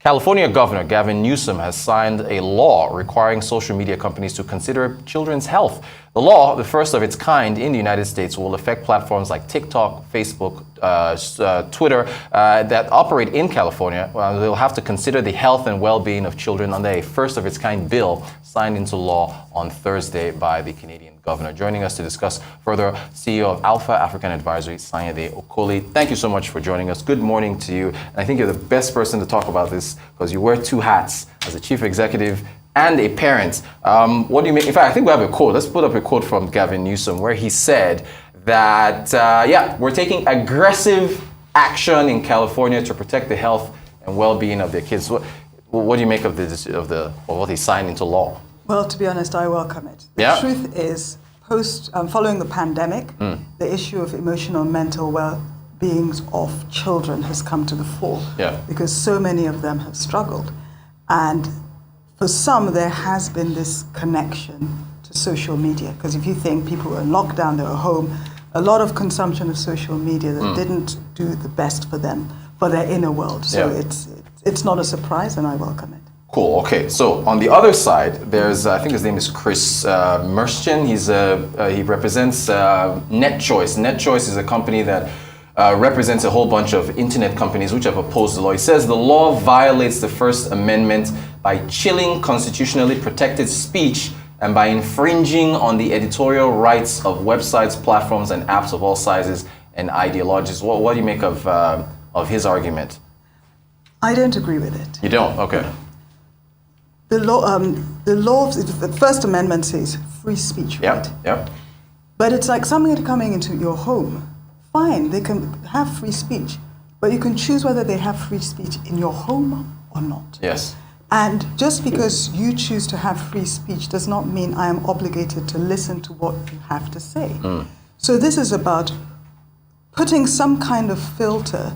California Governor Gavin Newsom has signed a law requiring social media companies to consider children's health. The law, the first of its kind in the United States, will affect platforms like TikTok, Facebook, Twitter that operate in California. They'll have to consider the health and well-being of children under a first of its kind bill signed into law on Thursday by the Canadian governor. Joining us to discuss further, CEO of Alpha African Advisory, Sanyade Okoli. Thank you so much for joining us. Good morning to you. And I think you're the best person to talk about this because you wear two hats as a chief executive and a parent. What do you mean? In fact, I think we have a quote. Let's put up a quote from Gavin Newsom where he said that, we're taking aggressive action in California to protect the health and well-being of their kids. What do you make of what he signed into law? Well, to be honest, I welcome it. The truth is, following the pandemic, the issue of emotional and mental well-being of children has come to the fore because so many of them have struggled. And for some, there has been this connection to social media, because if you think people were in lockdown, they were home, a lot of consumption of social media that didn't do the best for them, for their inner world. So it's not a surprise, and I welcome it. Cool. Okay. So on the other side, there's I think his name is Chris Merschin. He represents NetChoice. NetChoice is a company that represents a whole bunch of internet companies which have opposed the law. He says the law violates the First Amendment by chilling constitutionally protected speech and by infringing on the editorial rights of websites, platforms, and apps of all sizes and ideologies. What do you make of his argument? I don't agree with it. You don't? Okay. The First Amendment says free speech, right? Yep. But it's like somebody coming into your home. Fine, they can have free speech, but you can choose whether they have free speech in your home or not. Yes. And just because you choose to have free speech does not mean I am obligated to listen to what you have to say. So this is about putting some kind of filter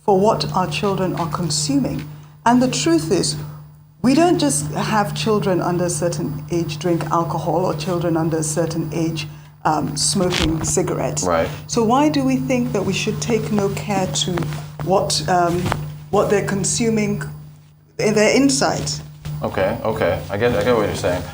for what our children are consuming. And the truth is, we don't just have children under a certain age drink alcohol or children under a certain age smoking cigarettes. Right. So why do we think that we should take no care to what they're consuming in their insides? Okay. I get what you're saying.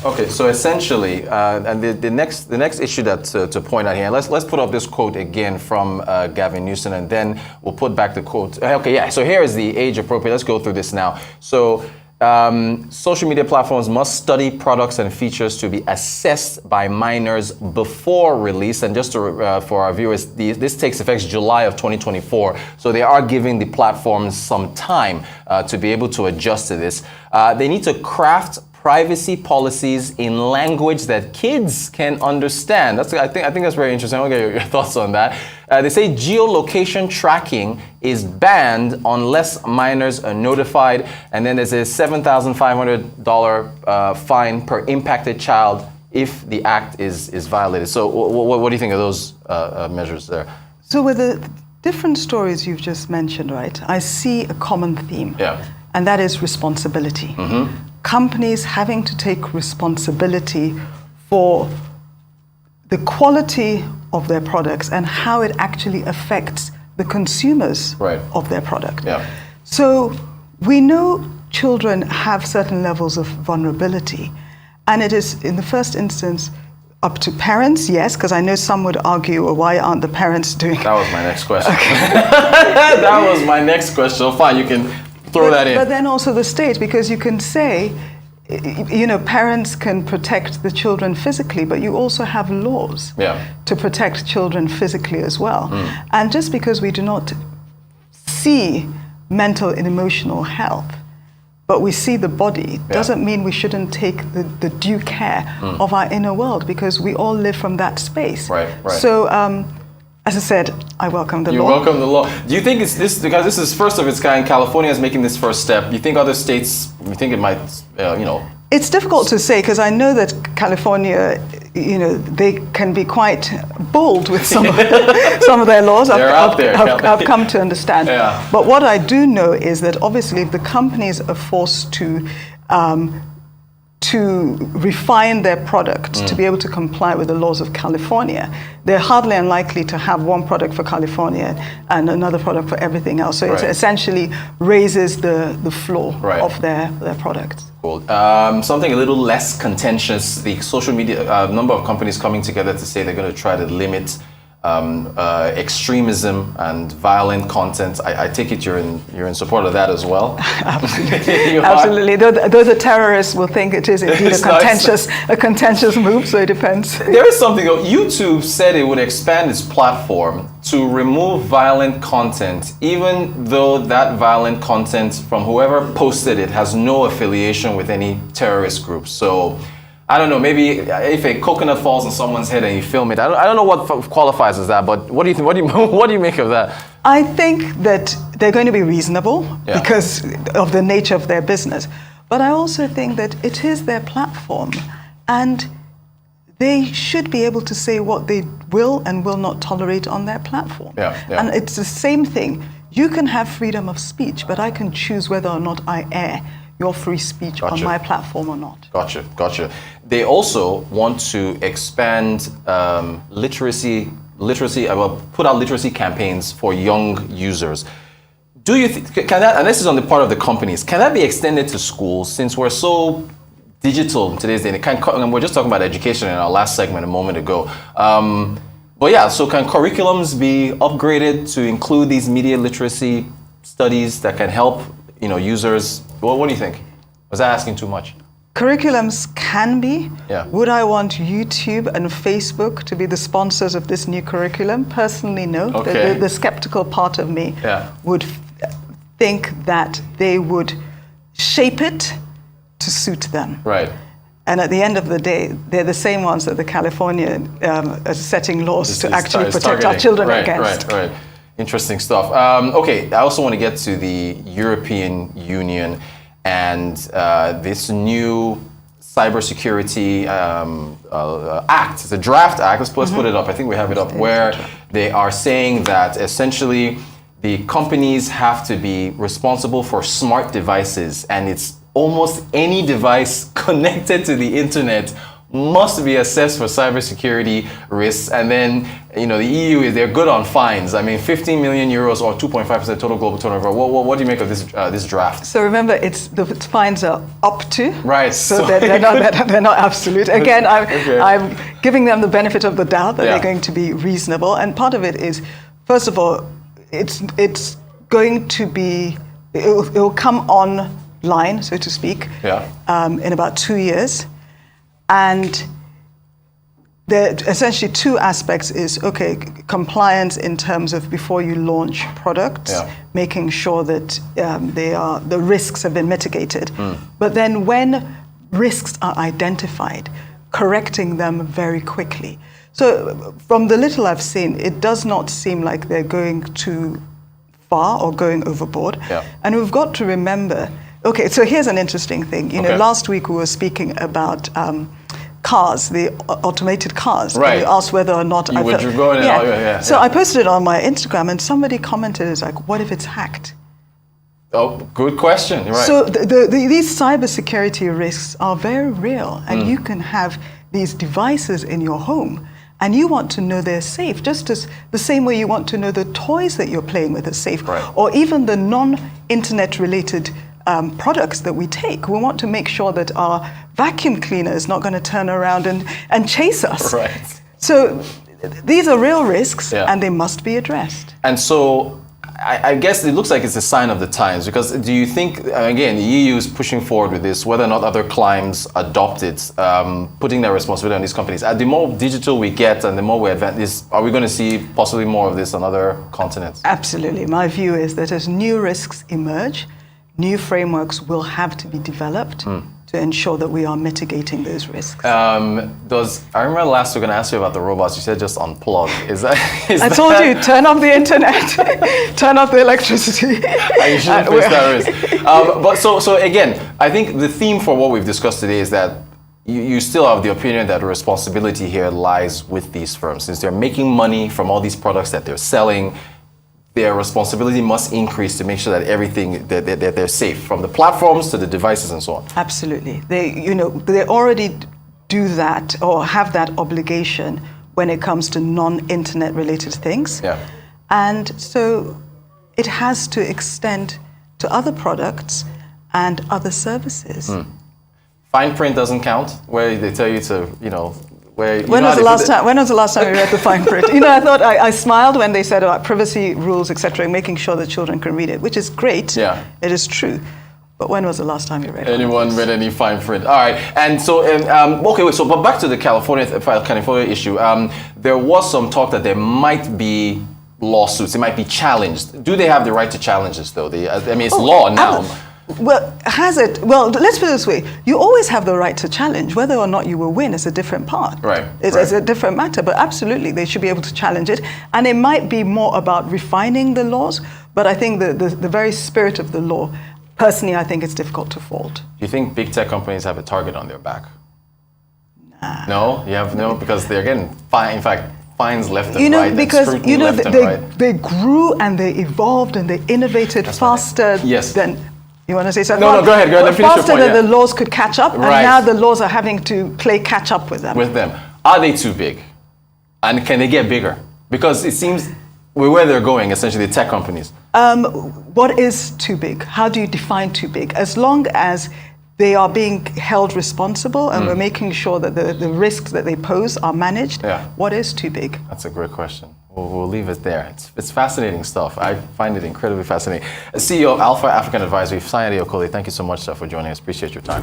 Okay, so essentially, and the next issue that to point out here, let's put up this quote again from Gavin Newsom, and then we'll put back the quote. Okay, yeah. So here is the age appropriate. Let's go through this now. So social media platforms must study products and features to be assessed by minors before release. And just for our viewers, this takes effect July of 2024. So they are giving the platforms some time to be able to adjust to this. They need to craft privacy policies in language that kids can understand. I think that's very interesting. I'll get your thoughts on that. They say geolocation tracking is banned unless minors are notified, and then there's a $7,500 fine per impacted child if the act is violated. So what do you think of those measures there? So with the different stories you've just mentioned, right, I see a common theme, and that is responsibility. Companies having to take responsibility for the quality of their products and how it actually affects the consumers of their product. So we know children have certain levels of vulnerability, and it is in the first instance up to parents, yes, because I know some would argue, well, why aren't the parents doing it? That was my next question. That was my next question. So fine, you can throw that in. But then also the state, because you can say, parents can protect the children physically, but you also have laws to protect children physically as well. And just because we do not see mental and emotional health, but we see the body, doesn't mean we shouldn't take the due care of our inner world, because we all live from that space. Right. So, as I said, I welcome the law. You welcome the law. Do you think it's this, because this is first of its kind, California is making this first step, you think other states, you think it might, It's difficult to say, because I know that California, they can be quite bold with some of their laws. I've come to understand. But what I do know is that obviously if the companies are forced to to refine their product to be able to comply with the laws of California, they're hardly unlikely to have one product for California and another product for everything else. So it essentially raises the floor of their products. Cool. Something a little less contentious, the social media, number of companies coming together to say they're going to try to limit extremism and violent content. I take it you're in support of that as well. Absolutely. Absolutely. Though the terrorists will think it is indeed a contentious move, so it depends. There is something though. YouTube said it would expand its platform to remove violent content, even though that violent content from whoever posted it has no affiliation with any terrorist group. So I don't know, maybe if a coconut falls on someone's head and you film it, I don't know what qualifies as that, but what do you think? What do you make of that? I think that they're going to be reasonable because of the nature of their business. But I also think that it is their platform and they should be able to say what they will and will not tolerate on their platform. And it's the same thing. You can have freedom of speech, but I can choose whether or not I air your free speech on my platform or not. Gotcha. They also want to expand literacy, put out literacy campaigns for young users. Do you can that, and this is on the part of the companies, can that be extended to schools since we're so digital in today's day? And we're just talking about education in our last segment a moment ago. But yeah, so can curriculums be upgraded to include these media literacy studies that can help users? Well, what do you think? Was I asking too much? Curriculums can be. Would I want YouTube and Facebook to be the sponsors of this new curriculum? Personally, no. The skeptical part of me would think that they would shape it to suit them. Right. And at the end of the day, they're the same ones that the California are setting laws to actually protect our children against. Right. Interesting stuff. Okay, I also want to get to the European Union and this new Cybersecurity Act. It's a draft act. Let's put it up. I think we have it up, where they are saying that essentially the companies have to be responsible for smart devices, and it's almost any device connected to the internet must be assessed for cybersecurity risks. And then, the EU, they're good on fines. I mean, 15 million euros or 2.5% total global turnover. What do you make of this draft? So remember, the fines are up to. Right. So they're not absolute. Again, I'm giving them the benefit of the doubt that they're going to be reasonable. And part of it is, first of all, it's going to be, it will come online, so to speak, in about 2 years. And there are essentially two aspects is, compliance in terms of before you launch products, making sure that the risks have been mitigated. But then when risks are identified, correcting them very quickly. So from the little I've seen, it does not seem like they're going too far or going overboard. And we've got to remember, so here's an interesting thing. Last week we were speaking about cars, the automated cars. Right. And you asked whether or not I posted it on my Instagram, and somebody commented, "It's like, what if it's hacked?" Oh, good question. Right. So these cybersecurity risks are very real, and you can have these devices in your home, and you want to know they're safe, just as the same way you want to know the toys that you're playing with are safe, or even the non-internet related products that we take. We want to make sure that our vacuum cleaner is not going to turn around and chase us. Right. So these are real risks, and they must be addressed. And so I guess it looks like it's a sign of the times, because do you think, again, the EU is pushing forward with this, whether or not other climes adopt it, putting their responsibility on these companies? The more digital we get and the more we advance, are we going to see possibly more of this on other continents? Absolutely. My view is that as new risks emerge, new frameworks will have to be developed to ensure that we are mitigating those risks. I remember last week when I asked you about the robots, you said just unplug. I told you, turn off the internet, turn off the electricity. You shouldn't face that risk. But so again, I think the theme for what we've discussed today is that you still have the opinion that the responsibility here lies with these firms. Since they're making money from all these products that they're selling, their responsibility must increase to make sure that everything that they're safe, from the platforms to the devices and so on. Absolutely. They already do that or have that obligation when it comes to non-internet related things. Yeah. And so it has to extend to other products and other services. Fine print doesn't count, where they tell you to, when was the last time you read the fine print? I thought I smiled when they said about privacy rules, etc., making sure that children can read it, which is great. Yeah. It is true. But when was the last time you read it? Anyone read any fine print? All right. And so, but back to the California issue. There was some talk that there might be lawsuits. It might be challenged. Do they have the right to challenge this, though? It's law now. Well, has it? Well, let's put it this way. You always have the right to challenge. Whether or not you will win is a different part. Right. It's a different matter. But absolutely, they should be able to challenge it. And it might be more about refining the laws. But I think the very spirit of the law, personally, I think it's difficult to fault. Do you think big tech companies have a target on their back? Nah. No? You have no? Because they're getting fined. In fact, fines left and right. Because they grew and they evolved and they innovated faster than. You want to say something? No, go ahead. Finish your point. Faster than the laws could catch up, and now the laws are having to play catch up with them. Are they too big? And can they get bigger? Because it seems where they're going, essentially, the tech companies. What is too big? How do you define too big? As long as they are being held responsible and we're making sure that the risks that they pose are managed, what is too big? That's a great question. We'll leave it there. It's fascinating stuff. I find it incredibly fascinating. CEO of Alpha African Advisory, Sanyade Okoli, thank you so much, sir, for joining us. Appreciate your time.